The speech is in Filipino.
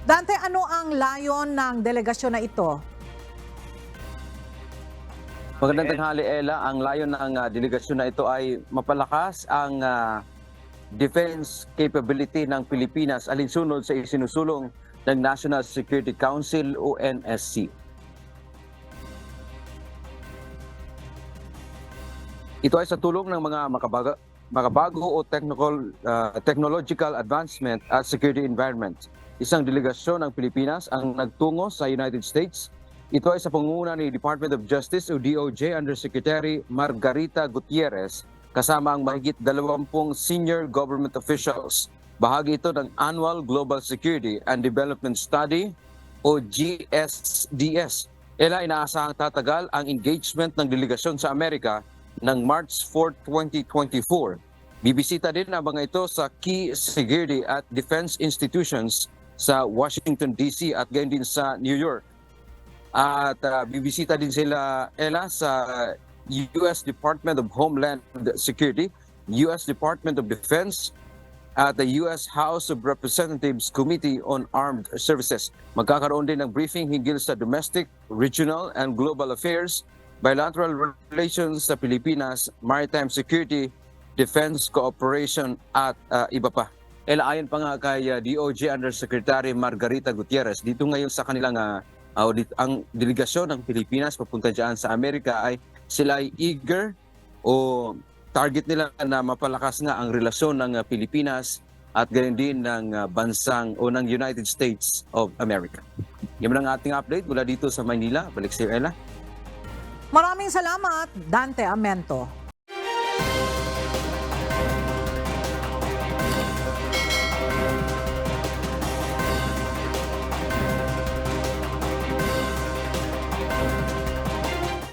Dante, ano ang layon ng delegasyon na ito? Magandang tanghali, Ella. Ang layon ng delegasyon na ito ay mapalakas ang defense capability ng Pilipinas alinsunod sa isinusulong ng National Security Council o NSC. Ito ay sa tulong ng mga makabago o technological advancement at security environment. Isang delegasyon ng Pilipinas ang nagtungo sa United States. Ito ay sa pangunguna ni Department of Justice o DOJ Undersecretary Margarita Gutierrez kasama ang mahigit 20 senior government officials. Bahagi ito ng Annual Global Security and Development Study o GSDS. Inaasahang tatagal ang engagement ng delegasyon sa Amerika ng March 4, 2024. Bibisita din ang mga ito sa key security at defense institutions sa Washington DC at gayon din sa New York. At bibisita din sila sa US Department of Homeland Security, US Department of Defense, at the US House of Representatives Committee on Armed Services. Magkakaroon din ng briefing hinggil sa domestic, regional, and global affairs, bilateral relations sa Pilipinas, maritime security, defense cooperation, at iba pa. Ayon pa nga kay DOJ Undersecretary Margarita Gutierrez, dito ngayon sa kanilang ang delegasyon ng Pilipinas papunta dyan sa Amerika ay sila ay eager o target nila na mapalakas nga ang relasyon ng Pilipinas at gayon din ng bansang o ng United States of America. Yan ang ating update mula dito sa Maynila. Balik sa iyo, Ella. Maraming salamat, Dante Amento.